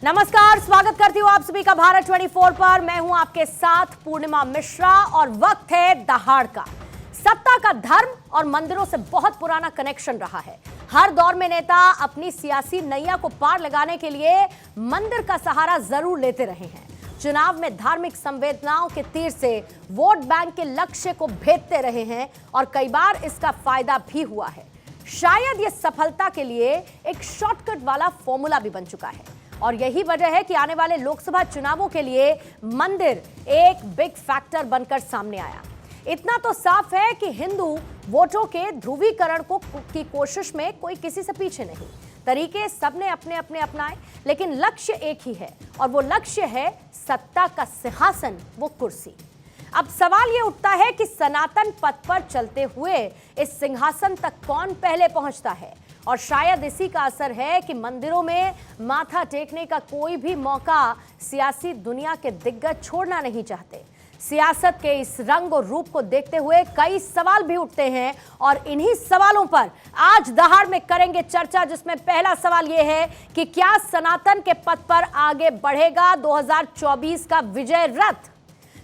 नमस्कार, स्वागत करती हूँ आप सभी का भारत 24 पर। मैं हूं आपके साथ पूर्णिमा मिश्रा और वक्त है दहाड़ का। सत्ता का धर्म और मंदिरों से बहुत पुराना कनेक्शन रहा है। हर दौर में नेता अपनी सियासी नैया को पार लगाने के लिए मंदिर का सहारा जरूर लेते रहे हैं। चुनाव में धार्मिक संवेदनाओं के तीर से वोट बैंक के लक्ष्य को भेदते रहे हैं और कई बार इसका फायदा भी हुआ है। शायद यह सफलता के लिए एक शॉर्टकट वाला फॉर्मूला भी बन चुका है और यही वजह है कि आने वाले लोकसभा चुनावों के लिए मंदिर एक बिग फैक्टर बनकर सामने आया। इतना तो साफ है कि हिंदू वोटों के ध्रुवीकरण की कोशिश में कोई किसी से पीछे नहीं। तरीके सबने अपने अपने अपनाए, लेकिन लक्ष्य एक ही है और वो लक्ष्य है सत्ता का सिंहासन, वो कुर्सी। अब सवाल ये उठता है कि सनातन पथ पर चलते हुए इस सिंहासन तक कौन पहले पहुंचता है, और शायद इसी का असर है कि मंदिरों में माथा टेकने का कोई भी मौका सियासी दुनिया के दिग्गज छोड़ना नहीं चाहते। सियासत के इस रंग और रूप को देखते हुए कई सवाल भी उठते हैं और इन्हीं सवालों पर आज दहाड़ में करेंगे चर्चा, जिसमें पहला सवाल यह है कि क्या सनातन के पथ पर आगे बढ़ेगा 2024 का विजय रथ?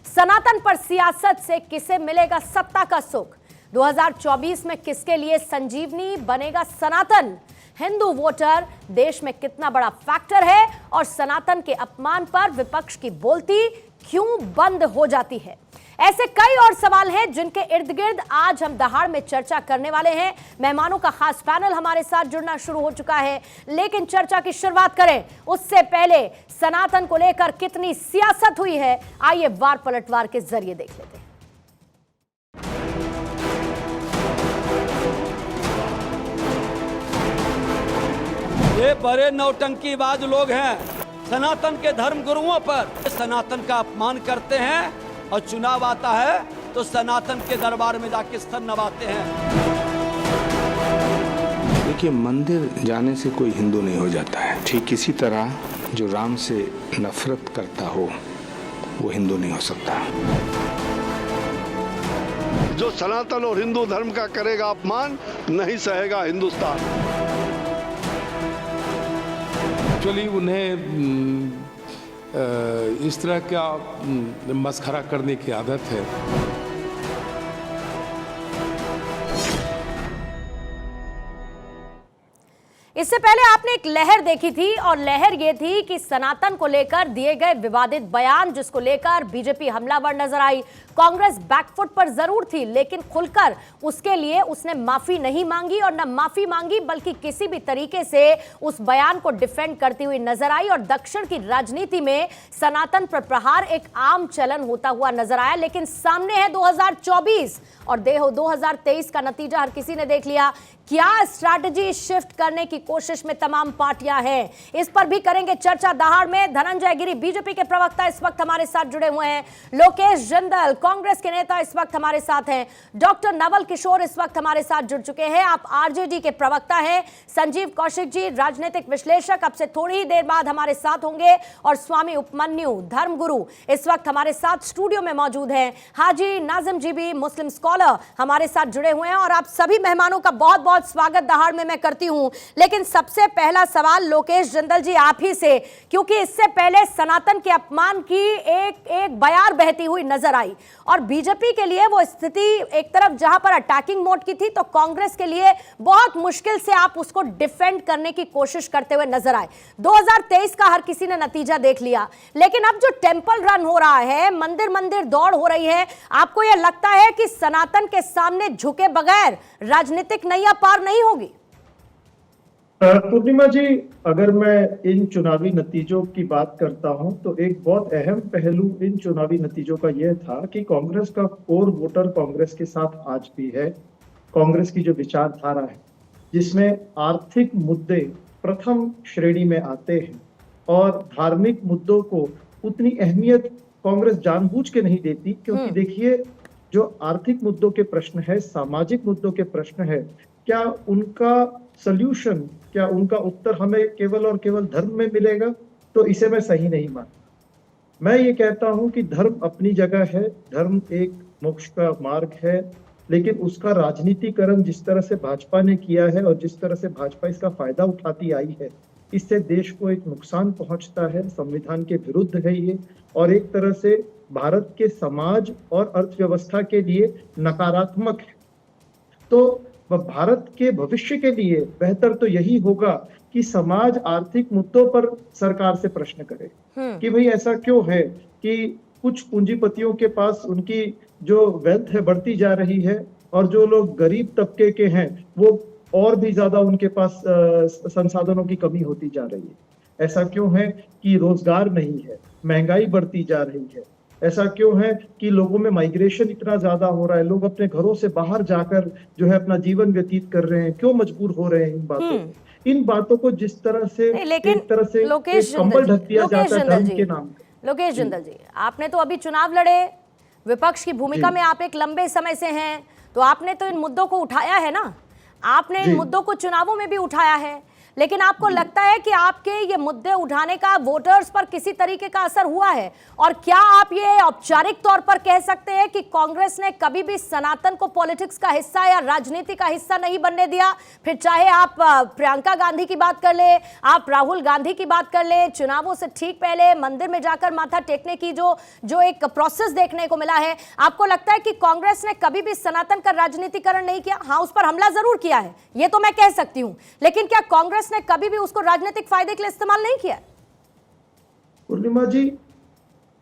सनातन पर सियासत से किसे मिलेगा सत्ता का सुख? 2024 में किसके लिए संजीवनी बनेगा सनातन? हिंदू वोटर देश में कितना बड़ा फैक्टर है और सनातन के अपमान पर विपक्ष की बोलती क्यों बंद हो जाती है? ऐसे कई और सवाल हैं जिनके इर्द गिर्द आज हम दहाड़ में चर्चा करने वाले हैं। मेहमानों का खास पैनल हमारे साथ जुड़ना शुरू हो चुका है, लेकिन चर्चा की शुरुआत करें उससे पहले सनातन को लेकर कितनी सियासत हुई है, आइए वार पलटवार के जरिए देख लेते हैं। ये बड़े नौटंकीबाज लोग हैं, सनातन के धर्म गुरुओं पर सनातन का अपमान करते हैं और चुनाव आता है तो सनातन के दरबार में जाके सर नवाते हैं। देखिए, मंदिर जाने से कोई हिंदू नहीं हो जाता है। ठीक इसी तरह जो राम से नफरत करता हो वो हिंदू नहीं हो सकता। जो सनातन और हिंदू धर्म का करेगा अपमान, नहीं सहेगा हिंदुस्तान। एक्चुअली उन्हें इस तरह का मस्खरा करने की आदत है। इससे पहले आपने एक लहर देखी थी और लहर यह थी कि सनातन को लेकर दिए गए विवादित बयान, जिसको लेकर बीजेपी हमलावर नजर आई। कांग्रेस बैकफुट पर जरूर थी, लेकिन खुलकर उसके लिए उसने माफी नहीं मांगी और न माफी मांगी बल्कि किसी भी तरीके से उस बयान को डिफेंड करती हुई नजर आई। और दक्षिण की राजनीति में सनातन पर प्रहार एक आम चलन होता हुआ नजर आया। लेकिन सामने है 2024 और 2023 का नतीजा हर किसी ने देख लिया। क्या स्ट्रैटेजी शिफ्ट करने की कोशिश में तमाम पार्टियां हैं, इस पर भी करेंगे चर्चा दहाड़ में। धनंजय गिरी बीजेपी के प्रवक्ता इस वक्त हमारे साथ जुड़े हुए हैं। लोकेश जिंदल कांग्रेस के नेता इस वक्त हमारे साथ हैं। डॉक्टर नवल किशोर इस वक्त हमारे साथ जुड़ चुके हैं। आप आरजेडी के प्रवक्ता हैं। संजीव कौशिक जी राजनीतिक विश्लेषक अब से थोड़ी ही देर बाद हमारे साथ होंगे। और स्वामी उपमन्यु धर्मगुरु इस वक्त हमारे साथ स्टूडियो में मौजूद हैं। हाजी नाजिम जी भी मुस्लिम स्कॉलर हमारे साथ जुड़े हुए हैं। और आप सभी मेहमानों का बहुत बहुत स्वागत दहाड़ में मैं करती हूं। लेकिन सबसे पहला सवाल लोकेश जिंदल जी आप ही से, क्योंकि इससे पहले सनातन के अपमान की एक बयार बहती हुई नजर आई और बीजेपी के लिए वो स्थिति एक तरफ जहां पर अटैकिंग मोड की थी, तो कांग्रेस के लिए बहुत मुश्किल से आप उसको डिफेंड करने की कोशिश करते हुए नजर आए। 2023 का हर किसी ने नतीजा देख लिया, लेकिन अब जो टेंपल रन हो रहा है, मंदिर मंदिर दौड़ हो रही है, आपको यह लगता है कि सनातन के सामने झुके बगैर राजनीतिक नैया पार नहीं होगी? पूर्णिमा जी, अगर मैं इन चुनावी नतीजों की बात करता हूं तो एक बहुत अहम पहलू इन चुनावी नतीजों का यह था कि कांग्रेस का कोर वोटर कांग्रेस के साथ आज भी है। कांग्रेस की जो विचारधारा है जिसमें आर्थिक मुद्दे प्रथम श्रेणी में आते हैं और धार्मिक मुद्दों को उतनी अहमियत कांग्रेस जानबूझ के नहीं देती, क्योंकि देखिए, जो आर्थिक मुद्दों के प्रश्न है, सामाजिक मुद्दों के प्रश्न है, क्या उनका सल्यूशन, क्या उनका उत्तर हमें केवल और केवल धर्म में मिलेगा? तो इसे मैं सही नहीं मानता। मैं ये कहता हूं कि धर्म अपनी जगह है, धर्म एक मोक्ष का मार्ग है, लेकिन उसका राजनीतिकरण जिस तरह से भाजपा ने किया है और जिस तरह से भाजपा इसका फायदा उठाती आई है, इससे देश को एक नुकसान पहुंचता है, संविधान के विरुद्ध है ये, और एक तरह से भारत के समाज और अर्थव्यवस्था के लिए नकारात्मक है। तो भारत के भविष्य के लिए बेहतर तो यही होगा कि समाज आर्थिक मुद्दों पर सरकार से प्रश्न करे कि भाई ऐसा क्यों है कि कुछ पूंजीपतियों के पास उनकी जो वेल्थ है बढ़ती जा रही है और जो लोग गरीब तबके के हैं वो और भी ज्यादा उनके पास संसाधनों की कमी होती जा रही है। ऐसा क्यों है कि रोजगार नहीं है, महंगाई बढ़ती जा रही है। ऐसा क्यों है कि लोगों में माइग्रेशन इतना ज्यादा हो रहा है, लोग अपने घरों से बाहर जाकर जो है अपना जीवन व्यतीत कर रहे हैं, क्यों मजबूर हो रहे हैं इन बातों को जिस तरह से एक तरह से कंबल ढक दिया जाता है धर्म के नाम पे। लोकेश जिंदल जी, आपने तो अभी चुनाव लड़े, विपक्ष की भूमिका में आप एक लंबे समय से हैं, तो आपने तो इन मुद्दों को उठाया है ना, आपने इन मुद्दों को चुनावों में भी उठाया है, लेकिन आपको लगता है कि आपके ये मुद्दे उठाने का वोटर्स पर किसी तरीके का असर हुआ है? और क्या आप ये औपचारिक तौर पर कह सकते हैं कि कांग्रेस ने कभी भी सनातन को पॉलिटिक्स का हिस्सा या राजनीति का हिस्सा नहीं बनने दिया? फिर चाहे आप प्रियंका गांधी की बात कर ले, आप राहुल गांधी की बात कर ले, चुनावों से ठीक पहले मंदिर में जाकर माथा टेकने की जो एक प्रोसेस देखने को मिला है, आपको लगता है कि कांग्रेस ने कभी भी सनातन का राजनीतिकरण नहीं किया? हाँ, उस पर हमला जरूर किया है, ये तो मैं कह सकती हूं, लेकिन क्या कांग्रेस ने कभी भी उसको राजनीतिक फायदे के लिए इस्तेमाल नहीं किया? पूर्णिमा जी,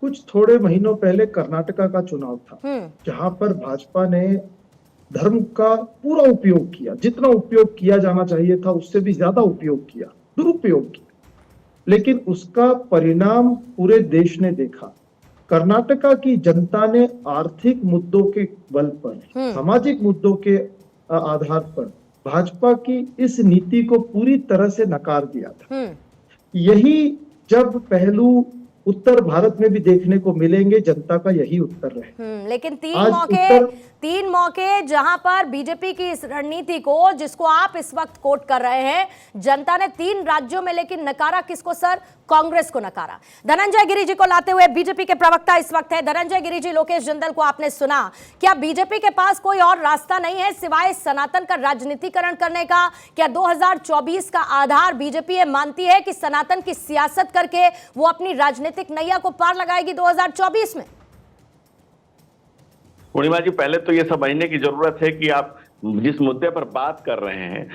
कुछ थोड़े महीनों पहले कर्नाटका का चुनाव था जहां पर भाजपा ने धर्म का पूरा उपयोग किया, जितना उपयोग किया जाना चाहिए था उससे भी ज्यादा उपयोग किया, दुरुपयोग किया, लेकिन उसका परिणाम पूरे देश ने देखा। कर्नाटका की जनता ने आर्थिक मुद्दों के बल पर, सामाजिक मुद्दों के आधार पर भाजपा की इस नीति को पूरी तरह से नकार दिया था। यही जब पहलू उत्तर भारत में भी देखने को मिलेंगे, जनता का यही उत्तर रहे। लेकिन तीन मौके जहां पर बीजेपी की इस रणनीति को, जिसको आप इस वक्त कोट कर रहे हैं, जनता ने 3 राज्यों में लेकिन नकारा किसको सर? कांग्रेस को नकारा। धनंजय गिरी जी को लाते हुए बीजेपी के प्रवक्ता इस वक्त है। धनंजय गिरी जी, लोकेश जिंदल को आपने सुना, क्या बीजेपी के पास कोई और रास्ता नहीं है सिवाय सनातन का राजनीतिकरण करने का? क्या 2024 का आधार बीजेपी ये मानती है कि सनातन की सियासत करके वो अपनी राजनीतिक नैया को पार लगाएगी 2024 में? पूर्णिमा जी, पहले तो ये समझने की जरूरत है कि आप जिस मुद्दे पर बात कर रहे हैं,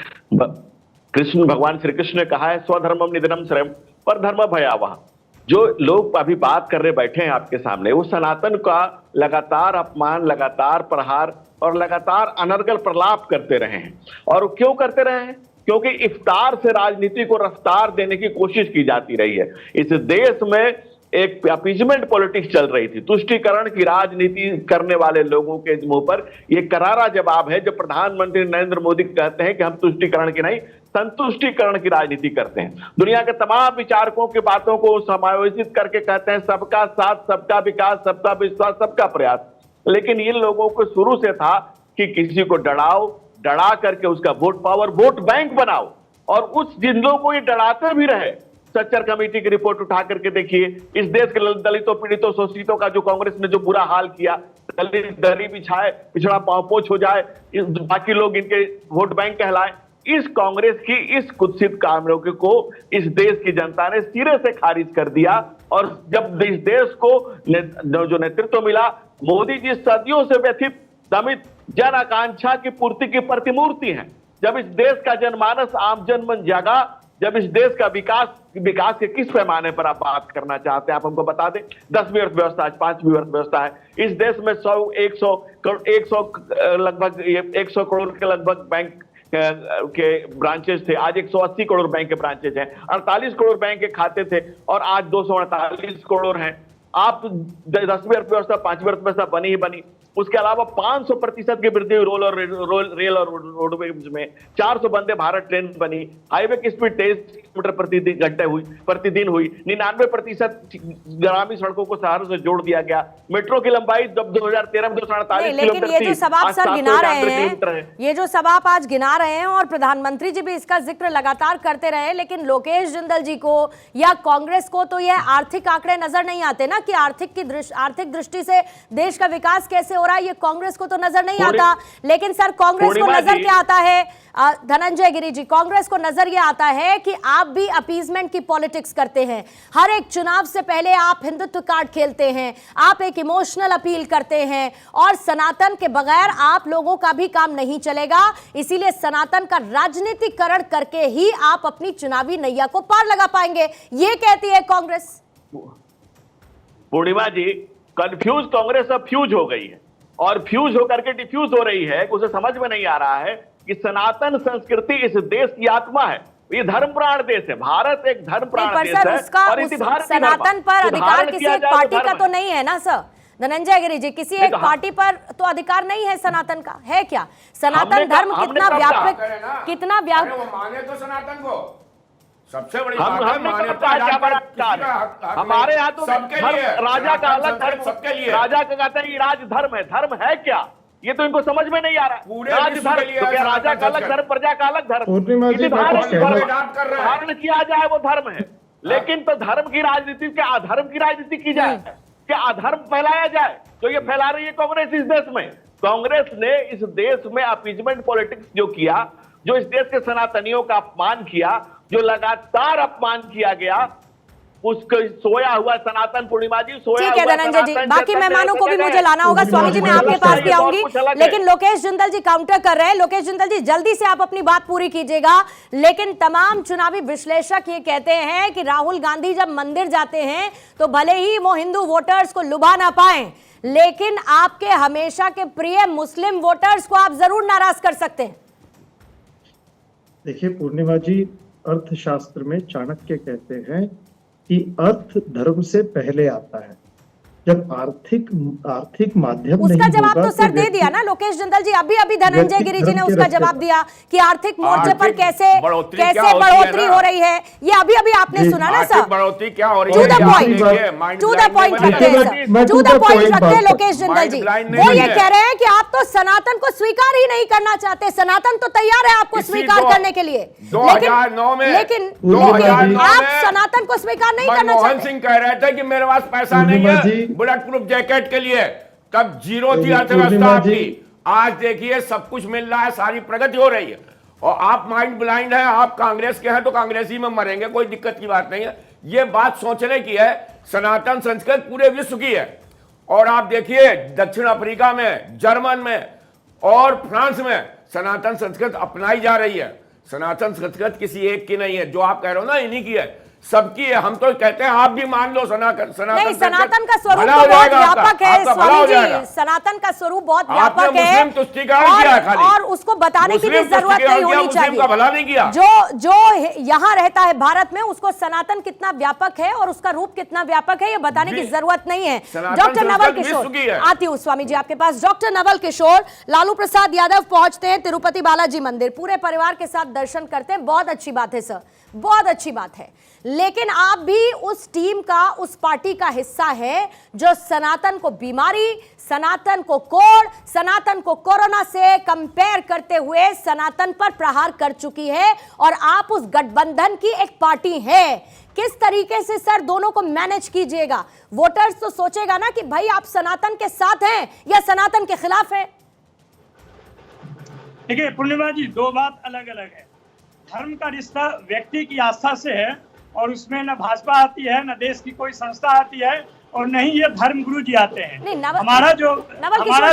कृष्ण भगवान श्री कृष्ण ने कहा है स्वधर्मम निधनम श्रेयम पर धर्म भयावह। जो लोग अभी बात कर रहे बैठे हैं आपके सामने, वो सनातन का लगातार अपमान, लगातार प्रहार और लगातार अनर्गल प्रलाप करते रहे हैं। और क्यों करते रहे हैं? क्योंकि इफ्तार से राजनीति को रफ्तार देने की कोशिश की जाती रही है। इस देश में एक अपीजमेंट पॉलिटिक्स चल रही थी, तुष्टीकरण की राजनीति करने वाले लोगों के मुंह पर यह करारा जवाब है जब प्रधानमंत्री नरेंद्र मोदी कहते हैं कि हम तुष्टीकरण की नहीं, संतुष्टीकरण की राजनीति करते हैं। दुनिया के तमाम विचारकों की बातों को समायोजित करके कहते हैं सबका साथ, सबका विकास, सबका विश्वास, सबका प्रयास। लेकिन इन लोगों को शुरू से था कि किसी को डराओ, डरा करके उसका वोट पावर, वोट बैंक बनाओ, और उस जिन लोगों को ये डराते भी रहे। सच्चर कमेटी की रिपोर्ट उठा करके देखिए, इस देश के दलितों, पीड़ितों, शोषितों का जो कांग्रेस ने जो बुरा हाल किया, दलित दरी बिछाए, पिछड़ा पांवपोछ हो जाए, बाकी लोग इनके वोट बैंक कहलाए। इस कांग्रेस की इस कुत्सित कामों को इस देश की जनता ने सिरे से खारिज कर दिया। और जब इस देश को जो नेतृत्व मिला, मोदी जी सदियों से व्यथित, दमित जन आकांक्षा की पूर्ति की प्रतिमूर्ति हैं। जब इस देश का जनमानस आम जनमन जागा, जब इस देश का विकास के किस पैमाने पर आप बात करना चाहते हैं, आप हमको बता दें। 10वीं अर्थव्यवस्था, आज 5वीं अर्थव्यवस्था है इस देश में। 100 लगभग 100 करोड़ के लगभग बैंक के ब्रांचेस थे, आज 180 करोड़ बैंक के ब्रांचेस हैं। 48 करोड़ बैंक के खाते थे और आज 248 करोड़ हैं। आप 10वीं अर्थव्यवस्था, 5वीं अर्थव्यवस्था बनी ही बनी। उसके अलावा 500% की वृद्धि रेल और रोडवेज में, 400 वंदे भारत ट्रेन बनी, हाईवे की स्पीड 23 किलोमीटर प्रतिदिन हुई, 99% ग्रामीण सड़कों को शहरों से जोड़ दिया गया। मेट्रो की लंबाई जब 2013 में 248 लेकिन ये जो सब आप सर गिना रहे हैं, ये जो सब आप आज गिना रहे हैं और प्रधानमंत्री जी भी इसका जिक्र लगातार करते रहे, लेकिन लोकेश जिंदल जी को या कांग्रेस को तो यह आर्थिक आंकड़े नजर नहीं आते ना कि आर्थिक दृष्टि से देश का विकास कैसे हो रहा है, ये कांग्रेस को तो नजर नहीं आता। लेकिन सर कांग्रेस को नजर क्या आता है? धनंजय गिरी जी, कांग्रेस को नजर ये आता है कि आप आप भी अपीजमेंट की पॉलिटिक्स करते हैं। हर एक चुनाव से पहले आप हिंदुत्व कार्ड खेलते हैं, आप एक इमोशनल अपील करते हैं, और सनातन के बगैर आप लोगों का भी काम नहीं चलेगा। इसीलिए सनातन का राजनीतिकरण करके ही आप अपनी चुनावी नैया को पार लगा पाएंगे, ये कहती है कांग्रेस। पूर्णिमा जी, कंफ्यूज कांग्रेस अब फ्यूज हो गई है, और फ्यूज होकर के डिफ्यूज हो रही है। उसे समझ में नहीं आ रहा है कि सनातन संस्कृति इस देश की आत्मा है। ये धर्म प्राण देश है, भारत एक धर्म प्राण देश है। और इसी भारतीय सनातन पर अधिकार किसी एक पार्टी का तो नहीं है ना सर धनंजय गिरी जी, किसी एक पार्टी पर तो अधिकार नहीं है सनातन का, है क्या? सनातन धर्म कितना व्यापक, कितना व्यापक, माने तो सनातन को सबसे बड़ी हमारे यहाँ तो राजा का अलग धर्म, सबके लिए राजा का कहते हैं राज धर्म है। धर्म है क्या, ये तो इनको समझ में नहीं आ रहा। राज धर्म तो क्या, राजा का अलग धर्म, प्रजा का अलग धर्म, धारण किया जाए वो धर्म है। लेकिन तो धर्म की राजनीति, क्या अधर्म की राजनीति की जाए, क्या अधर्म फैलाया जाए, तो ये फैला रही है कांग्रेस इस देश में। कांग्रेस ने इस देश में अपीजमेंट पॉलिटिक्स जो किया, जो इस देश के सनातनियों का अपमान किया, जो लगातार अपमान किया गया, उसको सोया हुआ सनातन, पूर्णिमा जी सोया ठीक है धनंजय जी, बाकी मेहमानों को भी मुझे लाना होगा। स्वामी जी मैं आपके पास भी आऊंगी, लेकिन लोकेश जिंदल जी काउंटर कर रहे हैं। लोकेश जिंदल जी जल्दी से आप अपनी बात पूरी कीजिएगा। लेकिन तमाम चुनावी विश्लेषक ये कहते हैं कि राहुल गांधी जब मंदिर जाते हैं तो भले ही वो हिंदू वोटर्स को लुभा ना पाए, लेकिन आपके हमेशा के प्रिय मुस्लिम वोटर्स को आप जरूर नाराज कर सकते हैं। देखिए पूर्णिमा जी, अर्थशास्त्र में चाणक्य कहते हैं कि अर्थ धर्म से पहले आता है। जब आर्थिक माध्यम उसका जवाब तो सर दे दिया ना लोकेश जिंदल जी, अभी धनंजय गिरी जी ने उसका जवाब दिया कि आर्थिक मोर्चे पर कैसे बढ़ोतरी हो रही है। ये अभी आपने सुना ना सर। बढ़ोतरी क्या हो रही है, टू द पॉइंट रखते हैं सर, टू द पॉइंट रखते हैं लोकेश जिंदल जी। वो ये कह रहे हैं कि आप तो सनातन को स्वीकार ही नहीं करना चाहते, सनातन तो तैयार है आपको स्वीकार करने के लिए, लेकिन आप सनातन को स्वीकार नहीं करना चाहते। मनमोहन सिंह कह रहे थे कि मेरे पास पैसा नहीं है बुलेट प्रूफ जैकेट के लिए, तब जीरो थी अर्थव्यवस्था आपकी। आज देखिए सब कुछ मिल रहा है, सारी प्रगति हो रही है, और आप माइंड ब्लाइंड हैं। आप कांग्रेस के हैं तो कांग्रेसी में मरेंगे, कोई दिक्कत की बात नहीं है। ये बात सोचने की है। सनातन संस्कृति पूरे विश्व की है, और आप देखिए दक्षिण अफ्रीका में, जर्मन में और फ्रांस में सनातन संस्कृति अपनाई जा रही है। सनातन संस्कृति किसी एक की नहीं है, जो आप कह रहे हो ना इन्हीं की है, सबकी है। हम तो कहते हैं आप भी मान लो सनातन नहीं, सनातन का स्वरूप तो बहुत व्यापक है स्वामी जी, सनातन का स्वरूप बहुत व्यापक है, और उसको बताने की भी जरूरत नहीं होनी चाहिए। भला नहीं किया जो यहाँ रहता है भारत में, उसको सनातन कितना व्यापक है और उसका रूप कितना व्यापक है ये बताने की जरूरत नहीं है। डॉक्टर नवल किशोर, आती हूँ स्वामी जी आपके पास। डॉक्टर नवल किशोर, लालू प्रसाद यादव पहुंचते हैं तिरुपति बालाजी मंदिर, पूरे परिवार के साथ दर्शन करते हैं, बहुत अच्छी बात है सर, बहुत अच्छी बात है। लेकिन आप भी उस टीम का, उस पार्टी का हिस्सा है जो सनातन को बीमारी, सनातन को कोड़, सनातन को कोरोना से कंपेयर करते हुए सनातन पर प्रहार कर चुकी है, और आप उस गठबंधन की एक पार्टी है। किस तरीके से सर दोनों को मैनेज कीजिएगा? वोटर्स तो सोचेगा ना कि भाई आप सनातन के साथ हैं या सनातन के खिलाफ हैं। देखिए पूर्णिमा जी, दो बात अलग अलग है। धर्म का रिश्ता व्यक्ति की आस्था से है, और उसमें न भाजपा आती है, न देश की कोई संस्था आती है, और नहीं ये धर्म गुरु जी आते हैं। हमारा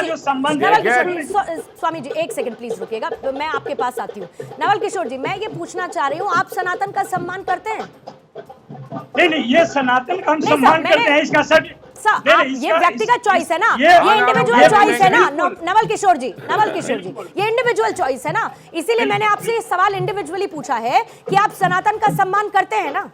जो संबंध है। स्वामी जी एक सेकंड प्लीज रुकिएगा, तो मैं आपके पास आती हूँ। नवल किशोर जी, मैं ये पूछना चाह रही हूँ, आप सनातन का सम्मान करते हैं? नहीं, ये सनातन का हम सम्मान करते हैं, इसका ये व्यक्तिगत चॉइस है ना, ये इंडिविजुअल चॉइस है ना नवल किशोर जी, ये इंडिविजुअल चॉइस है ना, इसीलिए मैंने आपसे ये सवाल इंडिविजुअली पूछा है कि आप सनातन का सम्मान करते हैं ना?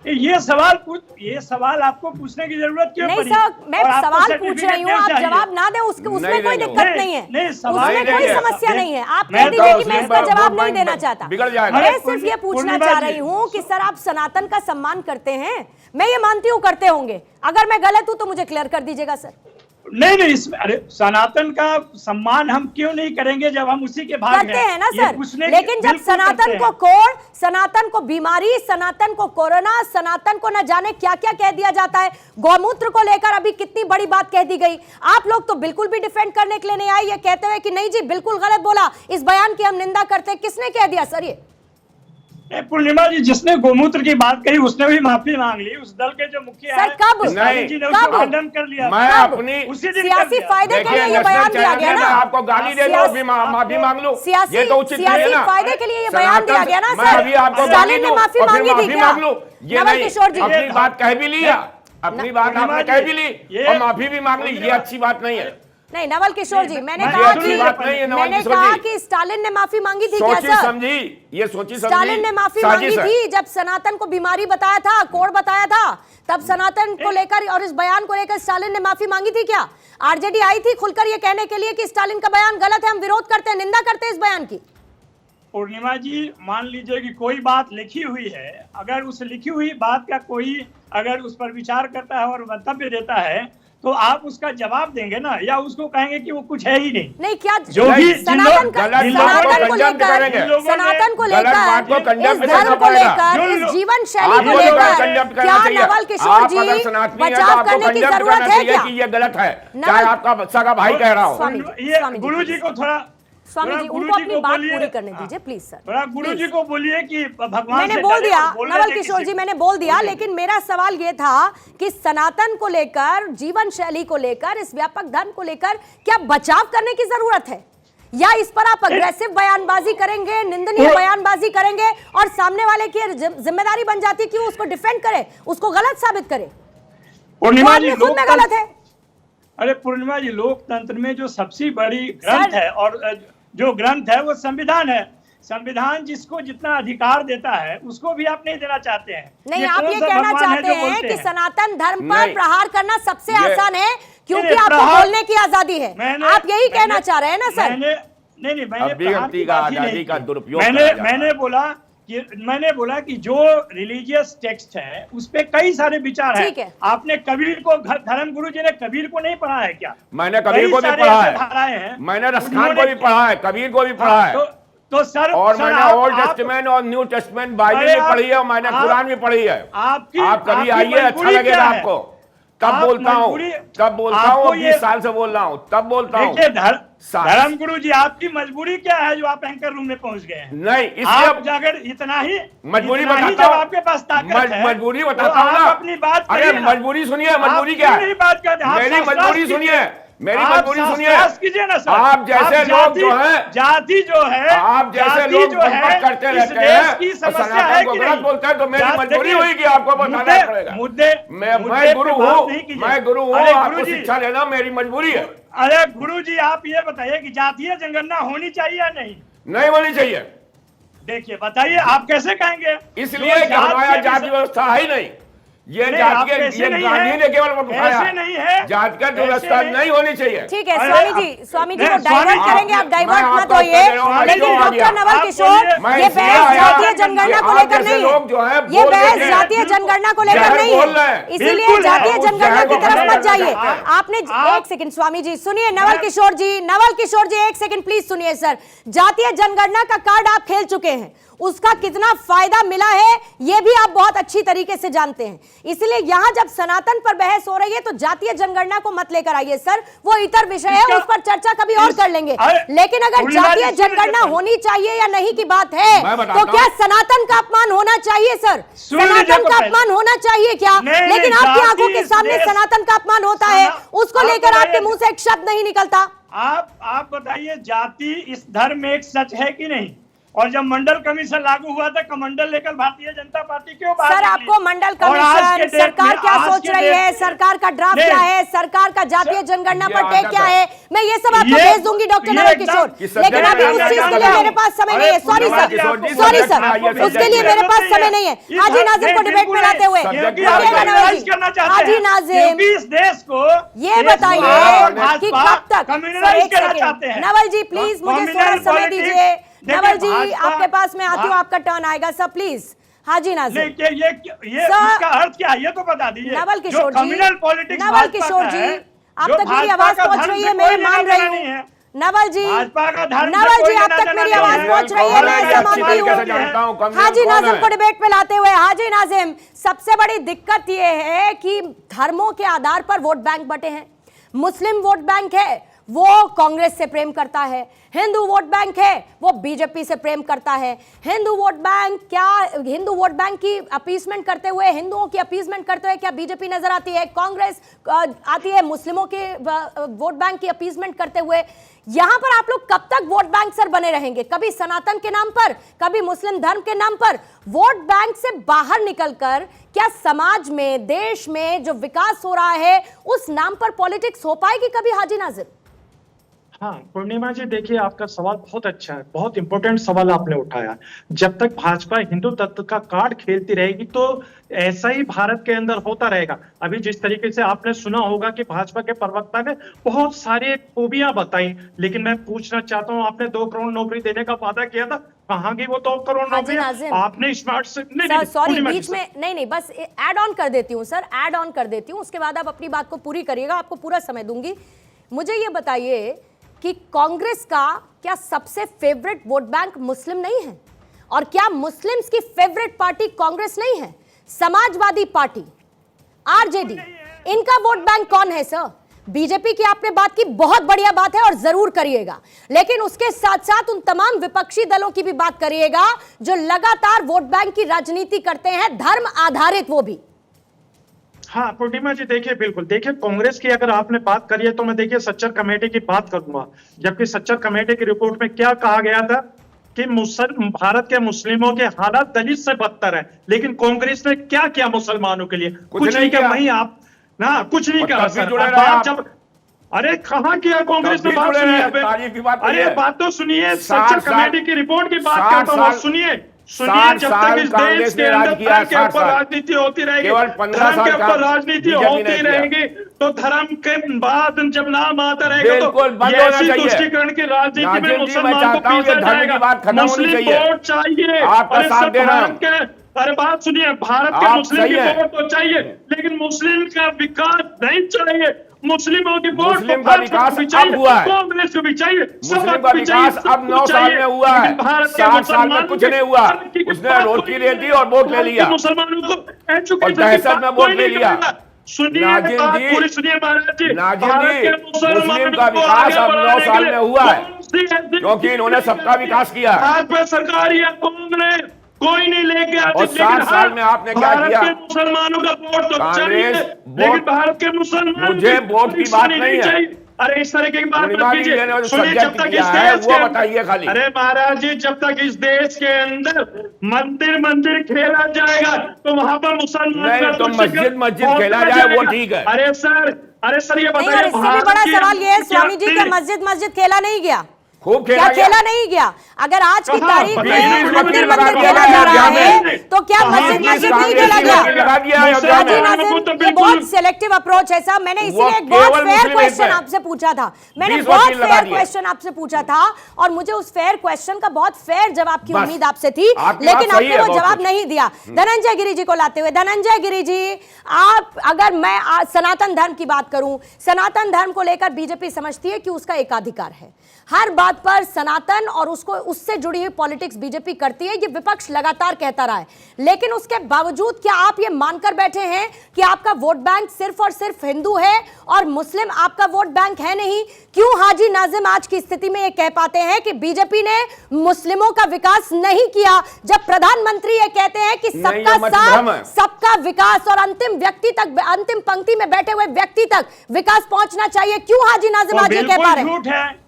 ये सवाल आपको पूछने की जरूरत क्यों नहीं सर, मैं सवाल पूछ रही हूँ, आप जवाब ना दें उसमें कोई दिक्कत नहीं है, उसमें कोई समस्या नहीं है। आप कह दीजिए कि मैं इसका जवाब नहीं देना चाहता। मैं सिर्फ ये पूछना चाह रही हूँ कि सर आप सनातन का सम्मान करते हैं? मैं ये मानती हूँ करते होंगे, अगर मैं गलत हूँ तो मुझे क्लियर कर दीजिएगा सर। नहीं, इसमें अरे सनातन का सम्मान हम क्यों नहीं करेंगे जब हम उसी के भाग करते हैं ना सर। लेकिन जब सनातन को कोड़, सनातन को बीमारी, सनातन को कोरोना, सनातन को न जाने क्या क्या कह दिया जाता है, गौमूत्र को लेकर अभी कितनी बड़ी बात कह दी गई, आप लोग तो बिल्कुल भी डिफेंड करने के लिए नहीं आए, ये कहते हुए कि नहीं जी बिल्कुल गलत बोला, इस बयान की हम निंदा करते हैं। किसने कह दिया सर ये? पूर्णिमा जी, जिसने गोमूत्र की बात कही उसने भी माफी मांग ली। उस दल के जो मुखिया सर, कब? स्टालिन जी ने उसको खंडन कर लिया। मैं अपनी उसी दिन सियासी फायदे के लिए ये बयान दिया गया ना, आपको गाली दे दो, माफी मांग लो, ये तो उचित नहीं है ना। फायदे के लिए ये बयान दिया गया ना मैं सर। अभी आपको स्टालिन ने माफी मांगी थी क्या? ये नवल किशोर जी, अपनी बात कह भी लिया, अपनी बात आपने कह भी ली और माफी भी मांग ली, ये अच्छी बात नहीं है। नहीं नवल किशोर जी, मैंने कहा कि स्टालिन ने माफी मांगी थी क्या सर? समझी, ये सोची समझी। स्टालिन ने माफी मांगी थी जब सनातन को बीमारी बताया था, कोड़ बताया था, तब सनातन को लेकर और इस बयान को लेकर स्टालिन ने माफी मांगी थी क्या? आरजेडी आई थी खुलकर ये कहने के लिए कि स्टालिन का बयान गलत है, हम विरोध करते हैं, निंदा करते हैं इस बयान की। पूर्णिमा जी, मान लीजिए कि कोई बात लिखी हुई है, अगर उस लिखी हुई बात का कोई अगर उस पर विचार करता है और मंतव्य देता है तो आप उसका जवाब देंगे ना, या उसको कहेंगे कि वो कुछ है ही नहीं? नहीं, क्या जो भी सनातन को लेकर, इस धर्म को लेकर, इस जीवन शैली को लेकर क्या नवल किशोर जी बचाव करने की जरूरत है क्या? ये गलत है, चाहे आपका सगा भाई कह रहा हो। ये गुरु जी को थोड़ा, स्वामी जी उनको अपनी बात पूरी करने दीजिए प्लीज सर। थोड़ा गुरु जी को बोलिए कि भगवान मैंने बोल दिया नवल किशोर जी, मैंने बोल दिया, लेकिन मेरा सवाल ये था कि सनातन को लेकर, जीवन शैली को लेकर, इस व्यापक धर्म को लेकर क्या बचाव करने की जरूरत है, या इस पर आप अग्रेसिव बयानबाजी करेंगे, निंदनीय बयानबाजी करेंगे और सामने वाले की जिम्मेदारी बन जाती है कि वो उसको डिफेंड करे, उसको गलत साबित करे? पूर्णिमा जी खुद में गलत है। अरे पूर्णिमा जी, लोकतंत्र में जो सबसे बड़ी ग्रंथ है और जो ग्रंथ है वो संविधान है। संविधान जिसको जितना अधिकार देता है उसको भी आप नहीं देना चाहते हैं। नहीं, आप ये कहना चाहते हैं कि सनातन धर्म पर प्रहार करना सबसे आसान है क्योंकि आपको बोलने की आजादी है, आप यही कहना चाह रहे हैं ना सर? नहीं, आजादी का दुरुपयोग, मैंने बोला कि जो रिलीजियस टेक्स्ट है उस पे कई सारे विचार हैं। आपने कबीर को, धर्म गुरु जी ने कबीर को नहीं पढ़ा है क्या? मैंने कबीर को भी पढ़ा है, मैंने रसखान को भी पढ़ा है, कबीर को भी पढ़ा है, तो सर, और मैंने ओल्ड टेस्टमेंट और न्यू टेस्टमेंट बाइबल भी पढ़ी है और मैंने कुरान भी पढ़ी है। आप कभी आइए, अच्छा लगेगा आपको। कब बोलता हूँ 20 साल से बोल रहा हूँ, तब बोलता हूँ। धर्म गुरु जी, आपकी मजबूरी क्या है जो आप एंकर रूम में पहुंच गए हैं? नहीं, इसलिए अगर इतना ही मजबूरी बताता हूँ, आपके पास ताकत है, मजबूरी बताता हूँ ना, अपनी बात। अरे मजबूरी सुनिए, मजबूरी क्या है, मेरी मजबूरी सुनिए, मेरी मजबूरी सुनिए। कीजिए ना सर, आप जैसे लोग जो है, जाति जो है, आप जैसे लोग जो है करते रहते हैं, की समस्या है कि नहीं बोलते हैं, तो मेरी मजबूरी हुई कि आपको बताना पड़ेगा। मैं गुरु हूँ, आपको शिक्षा देना मेरी मजबूरी है। अरे गुरु जी, आप ये बताइए कि जातीय जनगणना होनी चाहिए या नहीं? नहीं होनी चाहिए। देखिए, बताइए आप कैसे कहेंगे? इसलिए कि हमारा जाति व्यवस्था है ही नहीं। ये जाति गांधी ने केवल नहीं है, जातिगत व्यवस्था नहीं होनी चाहिए। ठीक है स्वामी जी को डाइवर्ट करेंगे, आप डाइवर्ट मत होइए। लेकिन डॉक्टर नवल किशोर, ये बहस जातीय जनगणना को लेकर नहीं है, ये बहस जातीय जनगणना को लेकर नहीं है, इसीलिए जातीय जनगणना की तरफ मत जाइए। आपने एक सेकंड स्वामी जी सुनिए, नवल किशोर जी एक सेकंड प्लीज सुनिए सर। जातीय जनगणना का कार्ड आप खेल चुके हैं, उसका कितना फायदा मिला है यह भी आप बहुत अच्छी तरीके से जानते हैं, इसलिए यहां जब सनातन पर बहस हो रही है तो जातीय जनगणना को मत लेकर आइए सर, वो इतर विषय है, उस पर चर्चा कभी और कर लेंगे। लेकिन अगर जातीय जनगणना होनी चाहिए या नहीं की बात है तो क्या सनातन का अपमान होना चाहिए सर? सनातन का अपमान होना चाहिए क्या? लेकिन आपकी आंखों के सामने सनातन का अपमान होता है, उसको लेकर आपके मुंह से एक शब्द नहीं निकलता। आप बताइए, जाति इस धर्म में एक सच है कि नहीं? और जब मंडल कमीशन लागू हुआ था, कमंडल लेकर भारतीय जनता पार्टी क्यों बाहर सर? आपको मंडल कमीशन, सरकार क्या सोच रही है, सरकार का ड्राफ्ट क्या है, सरकार का जातीय जनगणना पर टेक क्या है, मैं ये सब आपको भेज दूंगी डॉक्टर नवल किशोर, लेकिन अभी उस चीज के लिए मेरे पास समय नहीं है। सॉरी सर, उसके लिए मेरे पास समय नहीं है। हाजी नाजिम को डिबेट में लाते हुए हाजी नाजिम इस देश को ये बताइए कि कब तक, नवल जी प्लीज मुझे थोड़ा समय दीजिए। नवल जी आपके पास मैं आती हूँ, आपका टर्न आएगा सर प्लीज। हाजी नाजिम, ये इसका अर्थ क्या है ये तो बता दीजिए। नवल किशोर जी, आप तक मेरी आवाज पहुंच रही है, मैं मान रही हूँ। नवल जी आप तक मेरी आवाज पहुंच रही है, मैं ऐसा मानती हूँ। हाजी नाजिम को डिबेट में लाते हुए, हाजी नाजिम, सबसे बड़ी दिक्कत यह है कि धर्मों के आधार पर वोट बैंक बटे हैं। मुस्लिम वोट बैंक है, वो कांग्रेस से प्रेम करता है, हिंदू वोट बैंक है वो बीजेपी से प्रेम करता है। हिंदू वोट बैंक की अपीसमेंट करते हुए, हिंदुओं की अपीसमेंट करते हुए क्या बीजेपी नजर आती है? कांग्रेस आती है मुस्लिमों के वोट बैंक की अपीसमेंट करते हुए। यहां पर आप लोग कब तक वोट बैंक सर बने रहेंगे? कभी सनातन के नाम पर, कभी मुस्लिम धर्म के नाम पर। वोट बैंक से बाहर निकलकर क्या समाज में, देश में जो विकास हो रहा है उस नाम पर पॉलिटिक्स हो पाएगी कभी हाजी नाजिम? हाँ पूर्णिमा जी, देखिए आपका सवाल बहुत अच्छा है, बहुत इंपॉर्टेंट सवाल आपने उठाया। जब तक भाजपा हिंदू तत्व का कार्ड खेलती रहेगी तो ऐसा ही भारत के अंदर होता रहेगा। अभी जिस तरीके से आपने सुना होगा कि भाजपा के प्रवक्ता ने बहुत सारी खूबियां बताई, लेकिन मैं पूछना चाहता हूँ, आपने 2 करोड़ नौकरी देने का वादा किया था, कहाँ गई वो 2 करोड़ नौकरी? आपने स्मार्ट से सॉरी बीच में नहीं, बस ऐड ऑन कर देती हूँ सर, ऐड ऑन कर देती हूँ, उसके बाद आप अपनी बात को पूरी करिएगा, आपको पूरा समय दूंगी। मुझे ये बताइए कि कांग्रेस का क्या सबसे फेवरेट वोट बैंक मुस्लिम नहीं है? और क्या मुस्लिम्स की फेवरेट पार्टी कांग्रेस नहीं है? समाजवादी पार्टी, आरजेडी, इनका वोट बैंक कौन है सर? बीजेपी की आपने बात की, बहुत बढ़िया बात है और जरूर करिएगा, लेकिन उसके साथ साथ उन तमाम विपक्षी दलों की भी बात करिएगा जो लगातार वोट बैंक की राजनीति करते हैं, धर्म आधारित वो भी। हाँ पूर्णिमा जी, देखिए बिल्कुल, देखिए कांग्रेस की अगर आपने बात करी है तो मैं देखिए सच्चर कमेटी की बात करूंगा। जबकि सच्चर कमेटी की रिपोर्ट में क्या कहा गया था कि भारत के मुस्लिमों के हालात दलित से बदतर है, लेकिन कांग्रेस ने क्या किया मुसलमानों के लिए? कुछ नहीं किया। वहीं आप ना कुछ नहीं कहा सर। जब अरे कहाँ किया कांग्रेस ने? बात सुनिए, अरे बात तो सुनिए, सच्चर कमेटी की रिपोर्ट की बात करता हूँ, सुनिए। जब तक इस देश के अंदर धर्म के ऊपर राजनीति होती रहेगी, धर्म के ऊपर राजनीति होती रहेगी, तो धर्म के बाद जब नाम आता रहेगा तो ऐसी तुष्टीकरण की राजनीति में मुसलमान को पीछे जाएगा। मुस्लिम वोट चाहिए, अरे सब भारत के, अरे बात सुनिए, भारत के मुस्लिम की वोट तो चाहिए, लेकिन मुस्लिम का विकास नहीं चाहिए। मुस्लिमों की वोट का विकास अब हुआ है, कांग्रेस को भी चाहिए, मुस्लिम का विकास अब 9 साल में हुआ है, 7 साल में कुछ नहीं हुआ। उसने रोटी ले दी और वोट ले लिया, मुसलमानों को और दहशत में वोट ले लिया। सुनिए महाराज जी, मुस्लिम का विकास अब 9 साल में हुआ है, क्योंकि इन्होंने सबका विकास किया। सरकार या कांग्रेस कोई नहीं लेके आती, और 7 साल में आपने क्या किया? मुसलमानों का वोट तो चाहिए, लेकिन भारत के मुसलमान, मुझे वोट की बात नहीं है। अरे इस तरह की बात मत कीजिए। सुनिए, जब तक इस देश वो बताइए खाली, अरे महाराज जी, जब तक इस देश के अंदर मंदिर खेला जाएगा तो वहां पर मुसलमान तो मस्जिद खेला जाए वो ठीक है। अरे सर ये बताइए, इससे भी बड़ा सवाल ये है स्वामी जी का, मस्जिद खेला नहीं गया, खूब क्या खेला नहीं गया? अगर आज की तारीख में मंदिर खेला जा रहा है तो क्या मस्जिद नहीं खेला गया? ये बहुत सिलेक्टिव अप्रोच है साहब। मैंने इसीलिए एक बहुत फेयर क्वेश्चन आपसे पूछा था, मैंने बहुत फेयर क्वेश्चन आपसे पूछा था, और मुझे उस फेयर क्वेश्चन का बहुत फेयर जवाब की उम्मीद आपसे थी, लेकिन आपने वो जवाब नहीं दिया। धनंजय गिरी जी को लाते हुए, धनंजय गिरी जी, आप, अगर मैं सनातन धर्म की बात करूं, सनातन धर्म को लेकर बीजेपी समझती है कि उसका एकाधिकार है, हर बात पर सनातन और उससे जुड़ी हुई पॉलिटिक्स बीजेपी करती है, ये विपक्ष लगातार कहता रहा है, लेकिन उसके बावजूद क्या आप ये मानकर बैठे हैं कि आपका वोट बैंक सिर्फ और सिर्फ हिंदू है और मुस्लिम आपका वोट बैंक है नहीं? क्यों हाजी नाजिम आज की स्थिति में ये कह पाते हैं कि बीजेपी ने मुस्लिमों का विकास नहीं किया, जब प्रधानमंत्री ये कहते हैं कि सबका साथ, सबका विकास और अंतिम व्यक्ति तक, अंतिम पंक्ति में बैठे हुए व्यक्ति तक विकास पहुंचना चाहिए? क्यों हाजी नाजिम आज ये कह पा रहे हैं?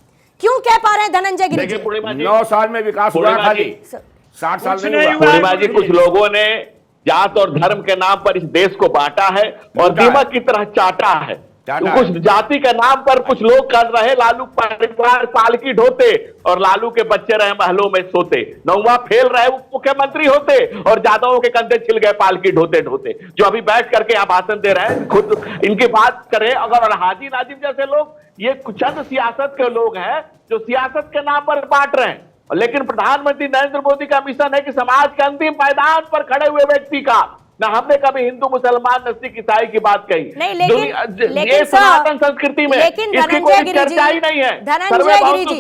क्यों कह पा रहे हैं धनंजय गिरी जी? 9 साल में विकास हुआ, खाली 60 साल नहीं हुआ। पूर्णिमा जी, कुछ लोगों ने जात और धर्म के नाम पर इस देश को बांटा है और दीमक की तरह चाटा है। तो कुछ जाति के नाम पर कुछ लोग कर रहे, लालू परिवार पालकी ढोते और लालू के बच्चे रहे महलों में सोते, नौवा फेल रहे मुख्यमंत्री होते और जादवों के कंधे छिल गए पालकी ढोते ढोते, जो अभी बैठ करके आप भाषण दे रहे हैं। खुद इनकी बात करें अगर, और हाजी नाजिम जैसे लोग, ये चंद सियासत के लोग हैं जो सियासत के नाम पर बांट रहे हैं, लेकिन प्रधानमंत्री नरेंद्र मोदी का मिशन है कि समाज के अंतिम मैदान पर खड़े हुए व्यक्ति का ना हमने कभी हिंदू मुसलमान न सिख ईसाई की बात कही। नहीं, लेकिन ये सनातन संस्कृति में लेकिन इसकी कोई चर्चा ही नहीं है। धनंजय गिरि जी,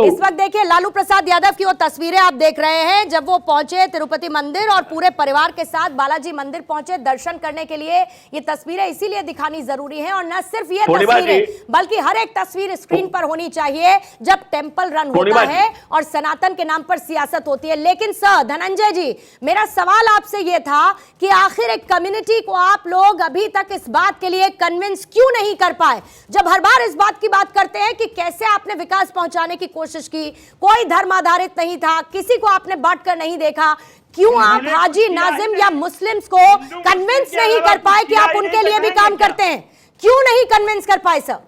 इस वक्त देखिए लालू प्रसाद यादव की वो तस्वीरें आप देख रहे हैं जब वो पहुंचे तिरुपति मंदिर और पूरे परिवार के साथ बालाजी मंदिर पहुंचे दर्शन करने के लिए। ये तस्वीरें इसीलिए दिखानी जरूरी है और न सिर्फ ये तस्वीरें बल्कि हर एक तस्वीर स्क्रीन पर होनी चाहिए जब टेंपल रन होता है और सनातन के नाम पर सियासत होती है। लेकिन सर धनंजय जी, मेरा सवाल आपसे यह था कि आखिर एक कम्युनिटी को आप लोग अभी तक इस बात के लिए कन्विंस क्यों नहीं कर पाए, जब हर बार इस बात की बात करते हैं कि कैसे आपने विकास पहुंचाने की कोशिश की, कोई धर्म आधारित नहीं था, किसी को आपने बांट कर नहीं देखा, क्यों आप हाजी नाजिम या मुस्लिम्स को कन्विंस नहीं कर पाए कि आप उनके लिए भी काम करते हैं? क्यों नहीं कन्विंस कर पाए सर?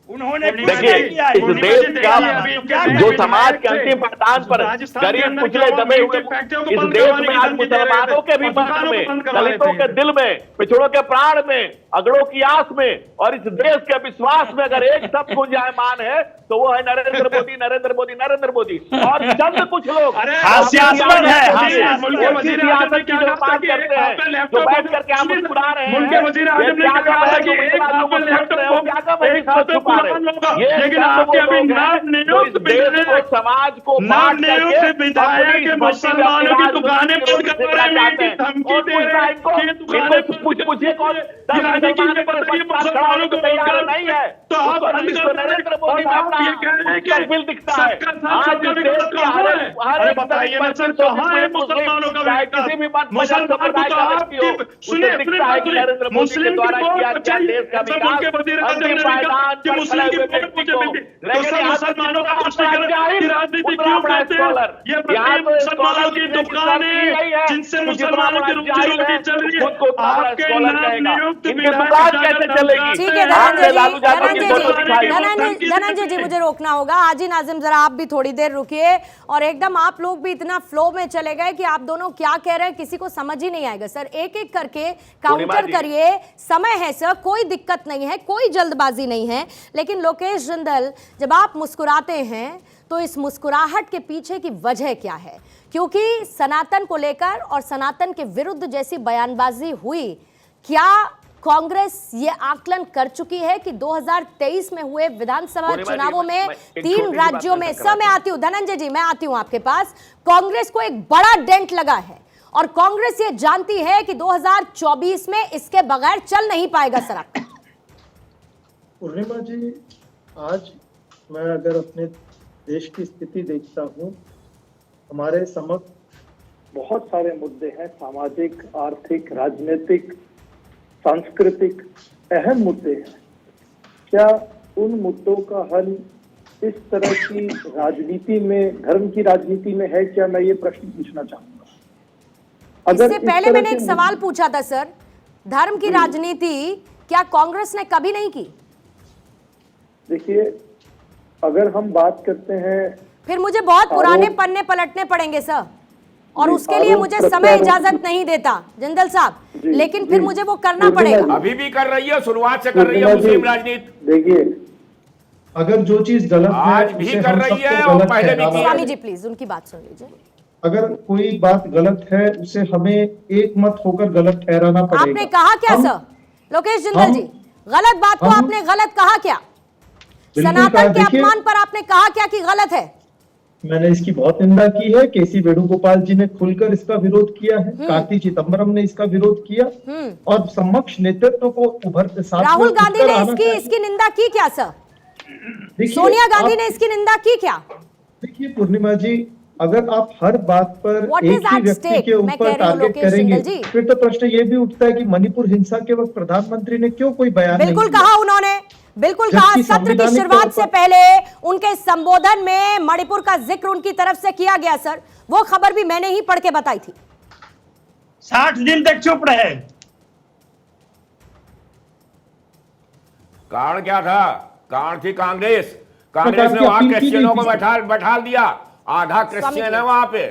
उन्होंने देखिए इस देश का जो समाज के अंतिम पायदान पर गरीब कुचले दबे हुए इस देश में आज मुसलमानों के भी मन में, दलितों के दिल में, पिछड़ों के प्राण में, अगड़ों की आस में और इस देश के विश्वास में अगर एक शब्द गुंजायमान है तो वो है नरेंद्र मोदी, नरेंद्र मोदी, नरेंद्र मोदी। और चंद कुछ लोग हास्यास्पद है, सियासत की जो बात करते हैं, जो बैठ करके आप मुस्कुरा रहे हैं, लेकिन आपके अभी नाम नियुक्त समाज को विधायक मुसलमानों की दुकानें बंद करवाने की धमकी दे रहे हैं। पूछिए कौन मुसलमानों को तैयार नहीं है तो आप नरेंद्र मोदी ये कह रहे हैं कि बिल दिखता है। अरे बताइए ना सर, कहाँ है मुसलमानों का किसी भी मुसलमान को तो आपकी सुनिए अपने मुस्लिम द्वारा किया गया देश का विकास कि मुस्लिम की वोट मुझे मिलती तो सब मुसलमानों का राजनीति क्यों करते हैं? ये मुसलमानों की दुकानें जिनसे मुसलमानों की रोजी रोटी चल रही है, आपके नाम नियुक्त कैसे चलेगी? ठीक है धनंजय जी मुझे रोकना होगा। हाजी नाजिम जरा आप भी थोड़ी देर रुकिए और एकदम आप लोग भी इतना फ्लो में चले गए कि आप दोनों क्या कह रहे हैं किसी को समझ ही नहीं आएगा। सर एक एक करके काउंटर करिए, समय है सर, कोई दिक्कत नहीं है, कोई जल्दबाजी नहीं है। लेकिन लोकेश जिंदल, जब आप मुस्कुराते हैं तो इस मुस्कुराहट के पीछे की वजह क्या है? क्योंकि सनातन को लेकर और सनातन के विरुद्ध जैसी बयानबाजी हुई, क्या कांग्रेस ये आकलन कर चुकी है कि 2023 में हुए विधानसभा चुनावों में 3 राज्यों में, सर मैं आती हूं धनंजय जी, मैं आती हूं आपके पास, कांग्रेस को एक बड़ा डेंट लगा है और कांग्रेस ये जानती है कि 2024 में इसके बगैर चल नहीं पाएगा। सर आपका पूर्णिमा जी, आज मैं अगर अपने देश की स्थिति देखता हूं, हमारे समक्ष बहुत सारे मुद्दे हैं, सामाजिक, आर्थिक, राजनीतिक, सांस्कृतिक अहम मुद्दे हैं। क्या उन मुद्दों का हल इस तरह की राजनीति में, धर्म की राजनीति में है क्या? मैं ये प्रश्न पूछना चाहूंगा। इससे पहले मैंने एक सवाल पूछा था सर, धर्म की राजनीति क्या कांग्रेस ने कभी नहीं की? देखिए, अगर हम बात करते हैं, फिर मुझे बहुत पुराने पन्ने पलटने पड़ेंगे सर, और उसके लिए मुझे समय इजाजत नहीं देता जिंदल साहब, लेकिन फिर मुझे वो करना पड़ेगा। अभी भी कर रही है, शुरुआत से कर रही है मुस्लिम राजनीति। देखिए, अगर जो चीज गलत है आज भी कर रही है और पहले भी की। स्वामी जी प्लीज उनकी बात सुन लीजिए। अगर कोई बात गलत है उसे हमें एक मत होकर गलत ठहराना पड़ेगा। आपने कहा क्या सर लोकेश जिंदल जी? गलत बात को आपने गलत कहा क्या? सनातन के अपमान पर आपने कहा क्या कि गलत है? मैंने इसकी बहुत निंदा की है। केसी वेणुगोपाल जी ने खुलकर इसका विरोध किया है, कार्ति चिदम्बरम ने इसका विरोध किया और समक्ष नेतृत्व को उभरते साथ राहुल गांधी ने इसकी निंदा की क्या सर? सोनिया गांधी ने इसकी निंदा की क्या? देखिए पूर्णिमा जी, अगर आप हर बात पर एक ही व्यक्ति के ऊपर टारगेट करेंगे फिर तो प्रश्न ये भी उठता है कि मणिपुर हिंसा के वक्त प्रधानमंत्री ने क्यों कोई बयान नहीं दिया? बिल्कुल कहा उन्होंने, बिल्कुल कहा। सत्र की शुरुआत से पहले उनके संबोधन में मणिपुर का जिक्र उनकी तरफ से किया गया सर, वो खबर भी मैंने ही पढ़ के बताई थी। 60 दिन तक चुप रहे। कारण क्या था? कारण थी कांग्रेस ने वहां क्रिश्चियनों को बैठा दिया, आधा क्रिश्चियन है वहां पे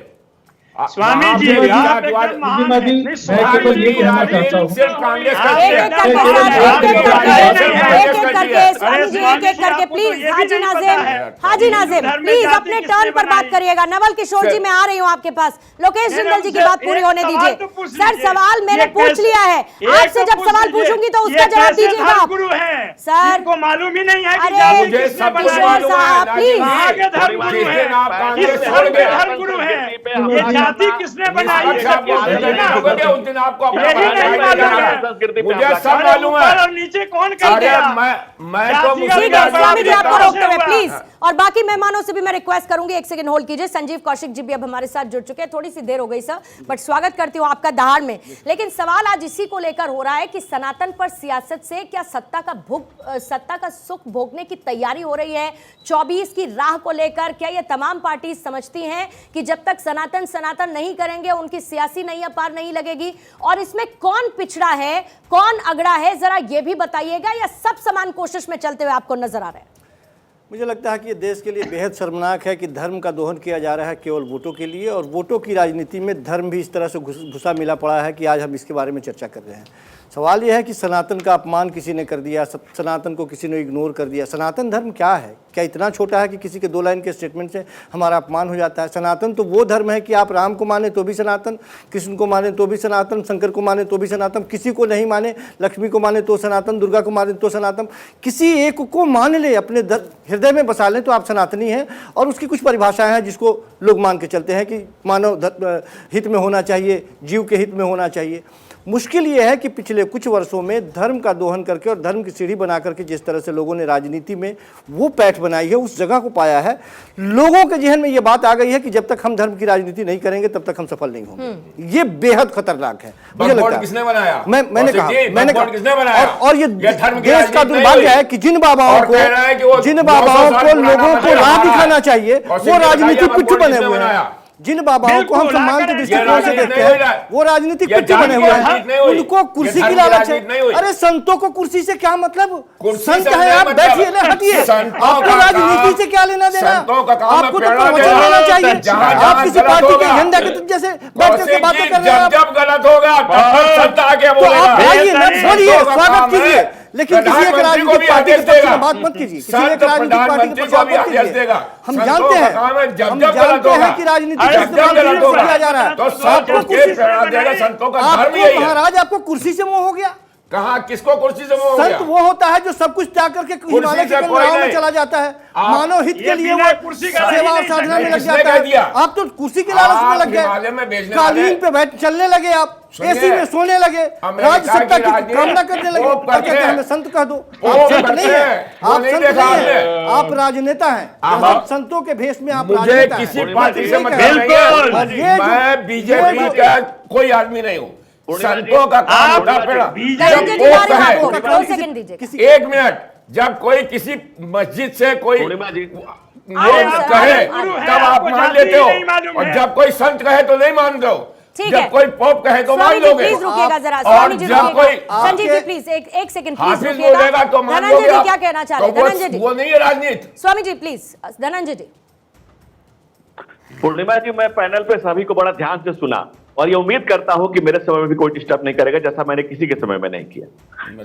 स्वामी जी जी, आप एकदम महान हैं। नहीं, स्वामी केवल ये जी, कहना आप चाहता हूं। सिर्फ कांग्रेस का एक एक करके स्वामी जी, एक एक करके प्लीज। हाजी नाजिम प्लीज अपने टर्न पर बात करिएगा। नवल किशोर जी मैं आ रही हूँ आपके पास। लोकेश जिंदल जी की बात पूरी होने दीजिए। सर सवाल मैंने पूछ लिया है, आपसे जब सवाल पूछूंगी तो उसका जवाब दीजिएगा आप। गुरु हैं सर को मालूम ही नहीं है कि अरे मुझे सब कुछ किशोर मालूम है, साहब प्लीज। आगे धर्म गुरु जिस दिन आप है, कांग्रेस इस छोड़ धर्म गए, के धर्म गुरु है। ये जाति किसने बनाई है? अच्छा, सब कुछ उस दिन ना। उस दिन आपको अपना यही नहीं बनाया मालूम जा रहा है। है। मुझे सब मालूम ऊपर है। और नीचे कौन कर अरे गया? मैं तो जाति का ठीक है स्वामी जी आपको रोकते हुए हुआ। प्लीज। और बाकी मेहमानों से भी मैं रिक्वेस्ट करूंगी, एक सेकंड होल्ड कीजिए। संजीव कौशिक जी भी अब हमारे साथ जुड़ चुके हैं। थोड़ी सी देर हो गई सर, बट स्वागत करती हूं आपका दहाड़ में। लेकिन सवाल आज इसी को लेकर हो रहा है कि सनातन पर सियासत से क्या सत्ता का सुख भोगने की तैयारी हो रही है 24 की राह को लेकर? क्या ये तमाम पार्टी समझती हैं कि जब तक सनातन नहीं करेंगे उनकी सियासी नैया पार नहीं लगेगी? और इसमें कौन पिछड़ा है, कौन अगड़ा है, जरा ये भी बताइएगा, या सब समान कोशिश में चलते हुए आपको नजर आ रहे हैं? मुझे लगता है कि ये देश के लिए बेहद शर्मनाक है कि धर्म का दोहन किया जा रहा है केवल वोटों के लिए, और वोटों की राजनीति में धर्म भी इस तरह से घुसा मिला पड़ा है कि आज हम इसके बारे में चर्चा कर रहे हैं। सवाल यह है कि सनातन का अपमान किसी ने कर दिया, सनातन को किसी ने इग्नोर कर दिया। सनातन धर्म क्या है? क्या इतना छोटा है कि किसी के 2 लाइन के स्टेटमेंट से हमारा अपमान हो जाता है? सनातन तो वो धर्म है कि आप राम को माने तो भी सनातन, कृष्ण को माने तो भी सनातन, शंकर को माने तो भी सनातन, किसी को नहीं माने, लक्ष्मी को माने तो सनातन, दुर्गा को माने तो सनातन, किसी एक को मान ले, अपने हृदय में बसा लें तो आप सनातनी हैं। और उसकी कुछ परिभाषाएं हैं जिसको लोग मान के चलते हैं कि मानव हित में होना चाहिए, जीव के हित में होना चाहिए। मुश्किल ये है कि पिछले कुछ वर्षों में धर्म का दोहन करके और धर्म की सीढ़ी बना करके जिस तरह से लोगों ने राजनीति में वो पैठ बनाई है, उस जगह को पाया है, लोगों के जहन में ये बात आ गई है कि जब तक हम धर्म की राजनीति नहीं करेंगे तब तक हम सफल नहीं होंगे। ये बेहद खतरनाक है। मुझे लगता है किसने बनाया? मैंने कहा किसने बनाया? और ये देश का दुर्भाग्य है कि जिन बाबाओं को लोगों को राह दिखाना चाहिए वो राजनीतिक पिट्ठू बने हुए हैं। जिन बाबाओं को हम सम्मान के दृष्टिकोण से देखते हैं वो राजनीतिक पिट्ठू बने हुए हैं। उनको कुर्सी की लालच है। अरे संतों को कुर्सी से क्या मतलब? संत है आप, बैठिए, हटिए। आपको राजनीति से क्या लेना देना? आपको तो प्रवचन देना चाहिए। आप किसी पार्टी के झंडा के जैसे बैठ करके बातें कर रहे हैं। जब गलत होगा संत आगे बोलेगा। आइए न बोलिए, स्वागत कीजिए, लेकिन किसी एक राजनीतिक पार्टी के पक्ष में बात मत कीजिए। किसी एक राजनीतिक पार्टी के पक्ष में बात कीजिए। हम जानते हैं कि राजनीति का इस्तेमाल किया जा रहा है। आपको महाराज आपको कुर्सी से मोह हो गया? कहा किसको कुर्सी से मोह हो गया? संत वो होता है जो सब कुछ त्याग करके हिमालय के कंदराओं में चला जाता है, मानव हित के लिए वो सेवा और साधना में लग जाता है। आप तो कुर्सी के लालच में लग गए, कालीन पे बैठ चलने लगे, आप एसी में सोने लगे, राज्य सत्ता की कामना करने लगे। कहते हैं हमें संत कह दो। आप संत नहीं है, आप संत नहीं है, आप राजनेता हैं। संतों के भेष में आप राजनेता हैं। किसी पार्टी से मतलब नहीं है। मैं बीजेपी का कोई आदमी नहीं हूँ। संतों का काम होता पेड़ा। एक मिनट, जब कोई किसी मस्जिद से कोई कहे तब आप मान लेते हो, और जब कोई संत कहे तो नहीं मानते हो। जब कोई पोप कहे तो मान लोगे। प्लीज रुकिएगा जरा। और जब कोई संजीव जी प्लीज एक सेकंड प्लीज हाफिज रुकिएगा। बोलेगा तो मान लोगे। धनंजय जी क्या कहना चाह रहे हैं? धनंजय जी, वो नहीं है राजनीति। स्वामी जी प्लीज। धनंजय जी। पूर्णिमा जी, मैं पैनल पे सभी को बड़ा ध्यान से सुना और ये उम्मीद करता हूं कि मेरे समय में भी कोई डिस्टर्ब नहीं करेगा, जैसा मैंने किसी के समय में नहीं किया।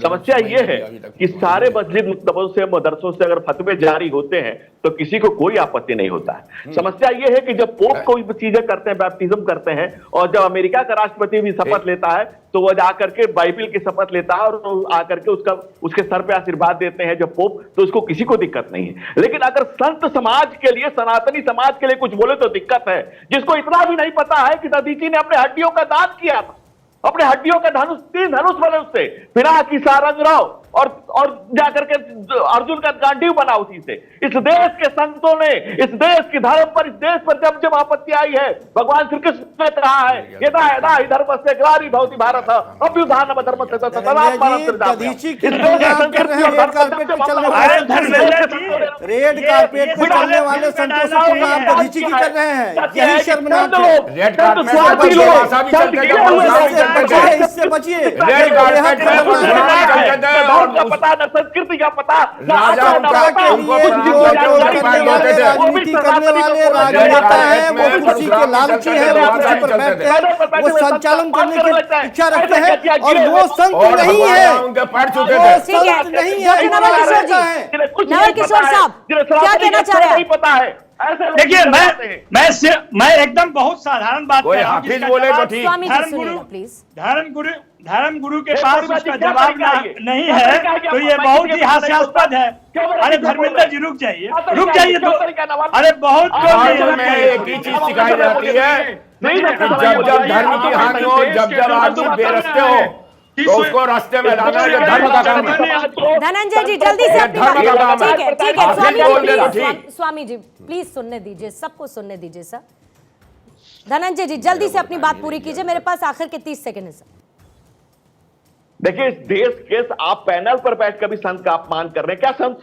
समस्या ये है कि सारे मस्जिद मुक्तबों से, मदरसों से अगर फतवे जारी होते हैं तो किसी को कोई आपत्ति नहीं होता है। समस्या ये है कि जब पोप कोई चीजें करते हैं, बैप्टिज्म करते हैं, और जब अमेरिका का राष्ट्रपति भी शपथ लेता है तो वह जाकर के बाइबिल की शपथ लेता है और आकर के उसके सर पे आशीर्वाद देते हैं जब पोप, तो उसको किसी को दिक्कत नहीं है। लेकिन अगर संत समाज के लिए, सनातनी समाज के लिए कुछ बोले तो दिक्कत है। जिसको इतना भी नहीं पता है कि दधीची ने अपने हड्डियों का दान किया था, अपने हड्डियों का धनुष, 3 धनुष बने उससे, पिनाकी, सारंगराव और जाकर के अर्जुन का गांडीव बना उसी से। इस देश के संतों ने इस देश की धर्म पर, इस देश पर जब जब आपत्ति आई है, भगवान श्री कृष्ण ने कहा है यदा यदा हि धर्मस्य ग्लानिर् भवति भारत अभ्युत्थानम् धर्मस्य तदात्मानं सृजाम्यहम्। इस देश की संस्कृति और धर्म रेड कारपेट पर चलने वाले संतों से तुलना आप दधीची की कर रहे हैं। यही शर्मनाक है। रेड कारपेट पर भाषा भी चलते हैं, इससे बचिए। रेड कारपेट पर धर्म का पता, न संस्कृति का पता, राजा राजनीति करने वाले राजनेता है, वो कुर्सी के लालची है, वो कुर्सी पर बैठते हैं, वो संचालन करने की इच्छा रखते हैं और वो संत नहीं है, उनके पैर छूते वो थे। संत नहीं है। नवल किशोर जी, नवल किशोर साहब क्या कहना चाह रहे हैं? नहीं पता है। देखिए मैं एकदम बहुत साधारण बात कोई कर रहा हूं, हाफिज जिसका बोले तो जवाब ठीक। स्वामी जी धर्मगुरु सुनिएगा प्लीज। धर्मगुरु के पास उसका जवाब नहीं है तो ये बहुत ही हास्यास्पद है। अरे धर्मेंद्र जी रुक जाइए तो अरे बहुत में एक ही चीज सिखाई जाती है जब जब धर्म की हानि हो, जब जब आदमी बेरस्ते हो तो उसको रास्ते में लाना है। धर्म का काम है। धनंजय जी जल्दी से अपनी धर्म का काम बात, है। ठीक है स्वामी बोल जी दे तो प्लीज, ठीक। स्वामी जी प्लीज सुनने दीजिए, सबको सुनने दीजिए सर। धनंजय जी जल्दी से अपनी बात पूरी कीजिए, मेरे पास आखिर के 30 सेकंड है सर। देखिए इस देश के आप पैनल पर बैठकर भी संत का अपमान कर रहे हैं। क्या संत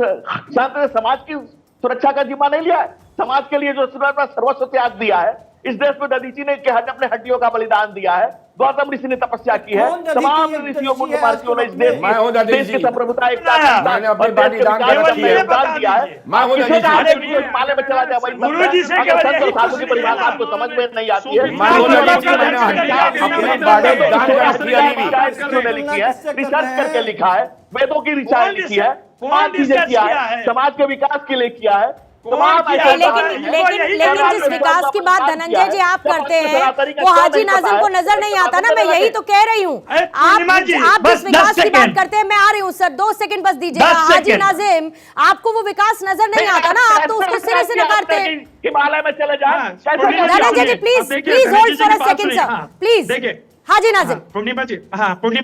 ने समाज की सुरक्षा का जिम्मा नहीं लिया है? समाज के लिए जो सर्वस्व त्याग दिया है, इस देश में दधीची ने अपने हड्डियों का बलिदान दिया है, गौतम ऋषि ने तपस्या की है, तमाम ऋषियों मुनि महर्षियों ने इस देश की संप्रभुता एकता योगदान दिया है। माले में चला जाए वही साधु की परिभाषा आपको समझ में नहीं आती है। ने लिखी है, रिसर्च करके लिखा है, वेदों की रिसर्च लिखी है, तमाम चीजें किया है, समाज के विकास के लिए किया है। लेकिन जिस विकास की बात धनंजय जी आप करते हैं वो हाजी नाजिम को नजर नहीं आता ना। मैं यही तो कह रही हूँ, आप जिस विकास की बात करते हैं, मैं आ रही हूँ सर, 2 सेकंड बस दीजिएगा। हाजी नाजिम आपको वो विकास नजर नहीं आता ना, आप तो उसको सिरे से नकारते हैं। हिमालय में चले जाए। Dhananjay ji please hold for a second sir, please. Haji Nazim. Purnima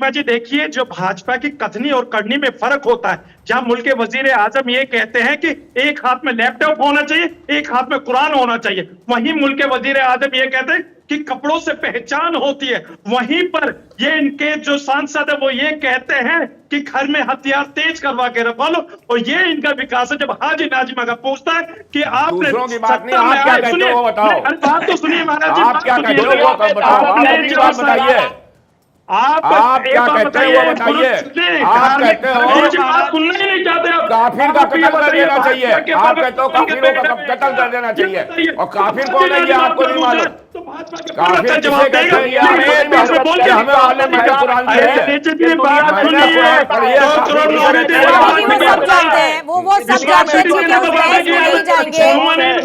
ji देखिए, जो भाजपा की कथनी और करनी में फर्क होता है, जहां मुल्क के वजीर आजम ये कहते हैं कि एक हाथ में लैपटॉप होना चाहिए, एक हाथ में कुरान होना चाहिए, वहीं मुल्क के वजीर आजम ये कहते हैं कि कपड़ों से पहचान होती है। वहीं पर ये इनके जो सांसद है वो ये कहते हैं कि घर में हथियार तेज करवा के रखवा लो, और ये इनका विकास है। जब हाजी नाजिम अगर पूछता है कि आपने दूसरों की बात नहीं, आप क्या कहते हो वो बताओ। बात तो सुनिए महाराज जी, आप क्या कहते हो वो बताओ, आप अपनी बात बताइए। आप क्या कहते हैं वो बताइए। आप कहते हो सुनना ही नहीं चाहते, काफिर का कत्ल कर देना चाहिए। आप कहते हो काफिरों का कत्ल कर देना चाहिए, और काफिर कौन है ये आपको नहीं मालूम। काफिर जिसे कहते हैं हमें आलम है कुरान की है। वो सब जानते हैं, ठीक है, उस बहस में नहीं जाएंगे।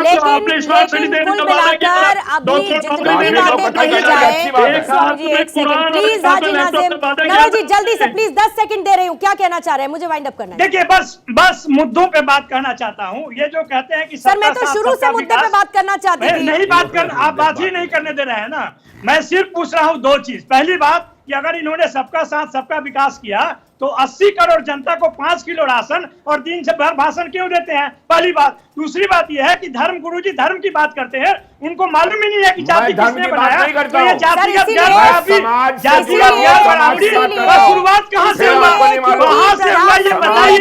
लेकिन कुल मिलाकर अभी जितनी भी बातें कही जाए, सुनिए एक सेकंड प्लीज। हाजी नाजिम, नवल जी जल्दी से प्लीज, 10 सेकंड दे रही हूँ, क्या कहना चाह रहे हैं? मुझे वाइंड अप करना है। देखिए बस मुद्दों पे बात करना चाहता हूँ। ये जो कहते हैं कि सर मैं तो शुरू से मुद्दे पे बात करना चाहती थी। नहीं बात कर, आप बात ही नहीं करने दे रहे हैं ना। मैं सिर्फ पूछ रहा हूँ 2 चीज। पहली बात कि अगर इन्होंने सबका साथ सबका विकास किया तो 80 करोड़ जनता को 5 किलो राशन और दिन से भर भाषण क्यों देते हैं? पहली बात। दूसरी बात यह है कि धर्म गुरु जी धर्म की बात करते हैं, उनको मालूम ही नहीं है कि जाति किसने बनाया। तो ये जातिगत शुरुआत कहाँ से हुआ? कहाँ से हुआ ये बताइए।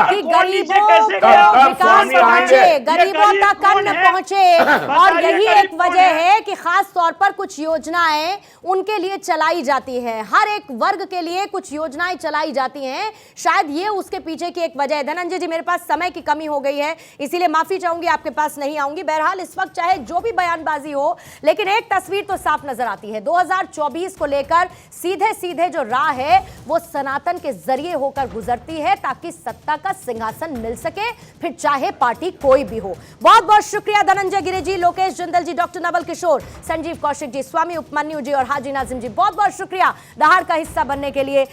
कि गरीबों को विकास पहुंचे, गरीबों तक अन्न पहुंचे, और यही एक वजह है कि खास तौर पर कुछ योजनाएं उनके लिए चलाई जाती है। हर एक वर्ग के लिए कुछ योजनाएं चलाई जाती हैं, शायद ये उसके पीछे की एक वजह है। धनंजय जी मेरे पास समय की कमी हो गई है, इसीलिए माफी चाहूंगी, आपके पास नहीं आऊंगी। बहरहाल इस वक्त चाहे जो भी बयानबाजी हो, लेकिन एक तस्वीर तो साफ नजर आती है। 2024 को लेकर सीधे सीधे जो राह है वो सनातन के जरिए होकर गुजरती है, ताकि सत्ता का सिंहासन मिल सके, फिर चाहे पार्टी कोई भी हो। बहुत बहुत शुक्रिया धनंजय गिरि जी, लोकेश जिंदल जी, डॉक्टर नवल किशोर, संजीव कौशिक जी, स्वामी उपमन्यु जी और हाजी नाजिम जी, बहुत बहुत शुक्रिया दहाड़ का हिस्सा बनने के लिए।